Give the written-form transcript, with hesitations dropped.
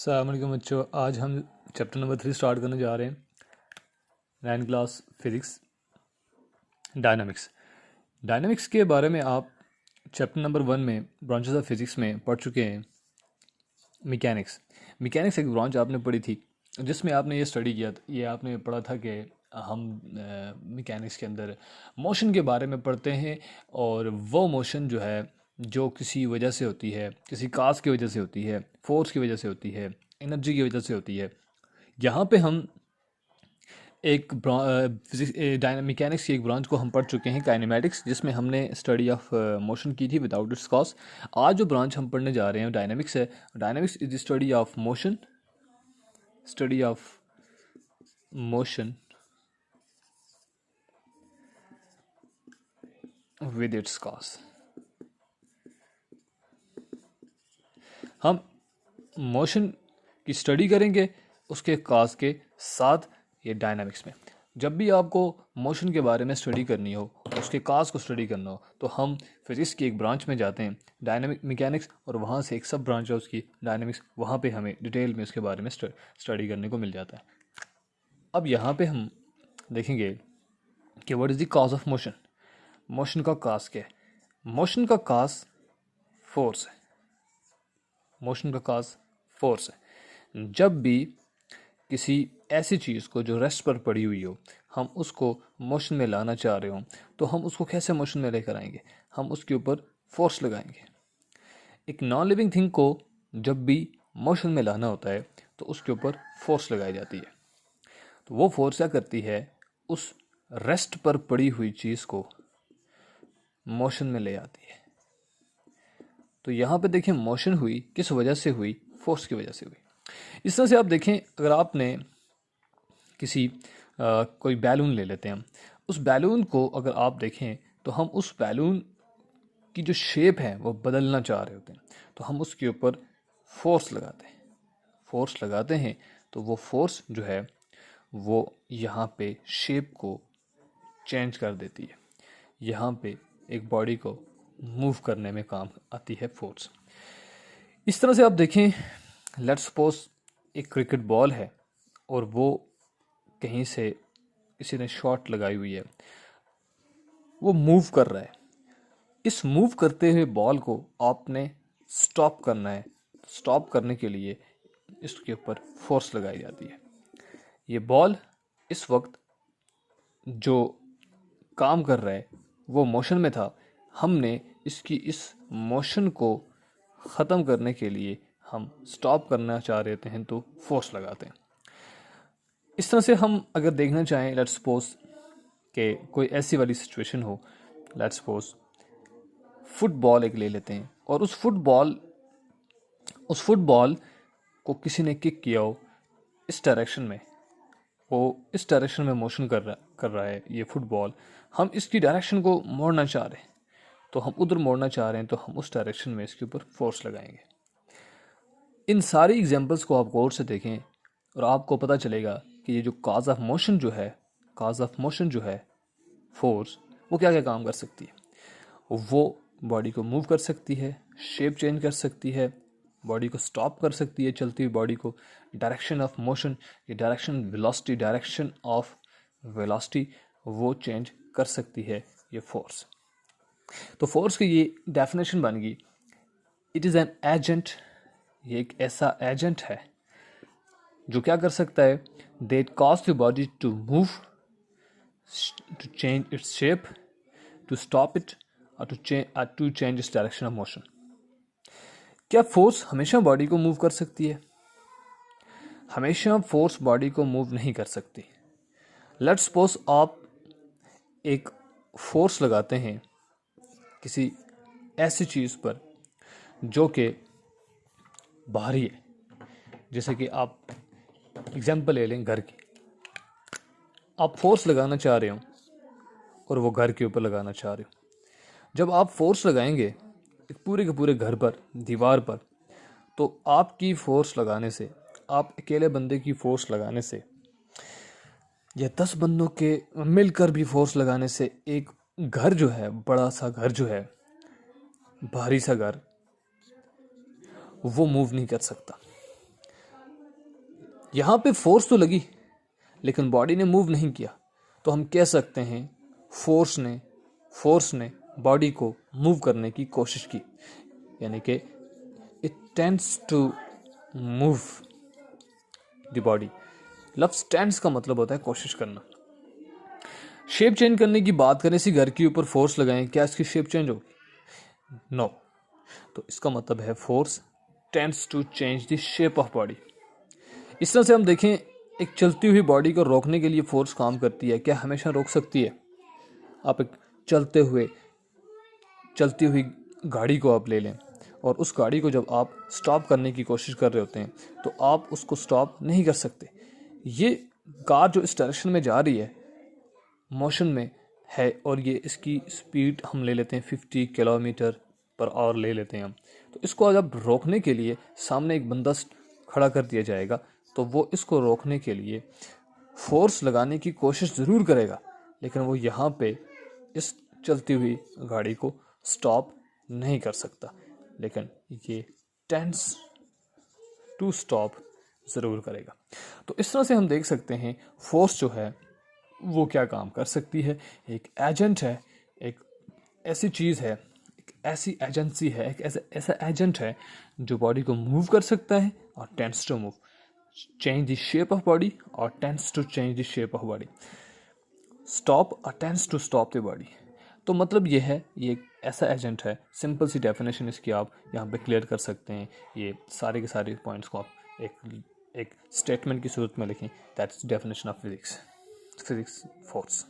अस्सलाम वालेकुम बच्चों, आज हम चैप्टर नंबर 3 स्टार्ट करने जा रहे हैं। 9th class physics dynamics. Dynamics के बारे में आप चैप्टर नंबर 1 में ब्रांचेस ऑफ फिज़िक्स में पढ़ चुके हैं। मैकेनिक्स एक ब्रांच आपने पढ़ी थी जिसमें आपने ये स्टडी किया था, ये आपने पढ़ा था कि हम मैकेनिक्स के अंदर मोशन के बारे में पढ़ते हैं और वो मोशन जो है जो किसी वजह से होती है, किसी काज की वजह से होती है, फोर्स की वजह से होती है, एनर्जी की वजह से होती है। यहाँ पे हम एक मैकेनिक्स की एक ब्रांच को हम पढ़ चुके हैं, काइनेमैटिक्स, जिसमें हमने स्टडी ऑफ मोशन की थी विदाउट इट्स कॉज। आज जो ब्रांच हम पढ़ने जा रहे हैं डायनामिक्स है। Dynamics is the study of motion with its cause. हम मोशन की स्टडी करेंगे उसके काज के साथ। ये डायनामिक्स में जब भी आपको मोशन के बारे में स्टडी करनी हो, उसके काज को स्टडी करना हो, तो हम फिजिक्स की एक ब्रांच में जाते हैं, डायनामिक मैकेनिक्स, और वहाँ से एक सब ब्रांच है उसकी डायनामिक्स। वहाँ पे हमें डिटेल में उसके बारे में स्टडी करने को मिल जाता है। अब यहाँ पे हम देखेंगे कि what is the cause of motion. Motion का काज क्या है? मोशन का काज फोर्स है। मोशन का काज फोर्स है। जब भी किसी ऐसी चीज़ को जो रेस्ट पर पड़ी हुई हो, हम उसको मोशन में लाना चाह रहे हो, तो हम उसको कैसे मोशन में लेकर आएंगे? हम उसके ऊपर फोर्स लगाएंगे। एक नॉन लिविंग थिंग को जब भी मोशन में लाना होता है तो उसके ऊपर फोर्स लगाई जाती है। तो वो फोर्स क्या करती है? उस रेस्ट पर पड़ी हुई चीज़ को मोशन में ले आती है। तो यहाँ पे देखें, मोशन हुई किस वजह से हुई? फोर्स की वजह से हुई। इस तरह से आप देखें, अगर आपने किसी कोई बैलून ले लेते हैं, उस बैलून को अगर आप देखें तो हम उस बैलून की जो शेप है वो बदलना चाह रहे होते हैं, तो हम उसके ऊपर फोर्स लगाते हैं। तो वो फोर्स जो है वो यहाँ पे शेप को चेंज कर देती है। यहाँ पे एक बॉडी को मूव करने में काम आती है फोर्स। इस तरह से आप देखें, लेट्स सपोज एक क्रिकेट बॉल है और वो कहीं से किसी ने शॉट लगाई हुई है, वो मूव कर रहा है। इस मूव करते हुए बॉल को आपने स्टॉप करना है। स्टॉप करने के लिए इसके ऊपर फोर्स लगाई जाती है। ये बॉल इस वक्त जो काम कर रहा है वो मोशन में था। हमने इसकी इस मोशन को ख़त्म करने के लिए हम स्टॉप करना चाह रहे हैं तो फोर्स लगाते हैं। इस तरह से हम अगर देखना चाहें, लेट्स सपोज कि कोई ऐसी वाली सिचुएशन हो, लेट्स सपोज फुटबॉल एक ले लेते हैं और उस फुटबॉल को किसी ने किक किया हो इस डायरेक्शन में, वो इस डायरेक्शन में मोशन कर रहा है ये फुटबॉल। हम इसकी डायरेक्शन को मोड़ना चाह रहे हैं, तो हम उधर मोड़ना चाह रहे हैं, तो हम उस डायरेक्शन में इसके ऊपर फोर्स लगाएंगे। इन सारी एग्जांपल्स को आप गौर से देखें और आपको पता चलेगा कि ये जो काज ऑफ मोशन जो है फोर्स, वो क्या क्या काम कर सकती है। वो बॉडी को मूव कर सकती है, शेप चेंज कर सकती है, बॉडी को स्टॉप कर सकती है, चलती हुई बॉडी को। डायरेक्शन ऑफ मोशन, ये डायरेक्शन ऑफ वेलोसिटी वो चेंज कर सकती है ये फोर्स। तो फोर्स की ये डेफिनेशन बन गई, इट इज़ एन एजेंट। ये एक ऐसा एजेंट है जो क्या कर सकता है? That cause the body to move, to change its shape, to stop it, और to change its direction of motion. क्या फोर्स हमेशा बॉडी को मूव कर सकती है? हमेशा फोर्स बॉडी को मूव नहीं कर सकती। लेट्स सपोज आप एक फोर्स लगाते हैं किसी ऐसी चीज़ पर जो कि भारी है। जैसे कि आप एग्जांपल ले लें घर की। आप फोर्स लगाना चाह रहे हो और वो घर के ऊपर लगाना चाह रहे हो। जब आप फोर्स लगाएंगे एक पूरे के पूरे घर पर, दीवार पर, तो आपकी फोर्स लगाने से, आप अकेले बंदे की फोर्स लगाने से या 10 बंदों के मिलकर भी फोर्स लगाने से एक घर जो है, बड़ा सा घर जो है, भारी सा घर, वो मूव नहीं कर सकता। यहाँ पे फोर्स तो लगी लेकिन बॉडी ने मूव नहीं किया, तो हम कह सकते हैं फोर्स ने बॉडी को मूव करने की कोशिश की, यानी कि it tends to move the body. लफ्ज़ टेंड्स का मतलब होता है कोशिश करना। शेप चेंज करने की बात करें, इसी घर के ऊपर फोर्स लगाएं, क्या इसकी शेप चेंज होगी? नो। तो इसका मतलब है force tends to change the shape of body. इस तरह से हम देखें, एक चलती हुई बॉडी को रोकने के लिए फोर्स काम करती है, क्या हमेशा रोक सकती है? आप एक चलती हुई गाड़ी को आप ले लें और उस गाड़ी को जब आप स्टॉप करने की कोशिश कर रहे होते हैं तो आप उसको स्टॉप नहीं कर सकते। ये कार जो इस डायरेक्शन में जा रही है मोशन में है और ये इसकी स्पीड हम ले लेते हैं 50 किलोमीटर पर आवर ले लेते हैं हम, तो इसको जब रोकने के लिए सामने एक बंदा खड़ा कर दिया जाएगा तो वो इसको रोकने के लिए फोर्स लगाने की कोशिश ज़रूर करेगा, लेकिन वो यहाँ पे इस चलती हुई गाड़ी को स्टॉप नहीं कर सकता, लेकिन ये टेंड्स टू स्टॉप ज़रूर करेगा। तो इस तरह से हम देख सकते हैं फोर्स जो है वो क्या काम कर सकती है। एक एजेंट है, एक ऐसी चीज़ है, एक ऐसी एजेंसी है, एक ऐसा एजेंट है जो बॉडी को मूव कर सकता है और tends to move change the shape of body और tends to change the shape of body, stop और tends to stop the body. तो मतलब ये है, ये एक ऐसा एजेंट है। सिंपल सी डेफिनेशन इसकी आप यहाँ पे क्लियर कर सकते हैं। ये सारे के सारे पॉइंट्स को आप एक स्टेटमेंट की सूरत में लिखें। That's definition of physics force.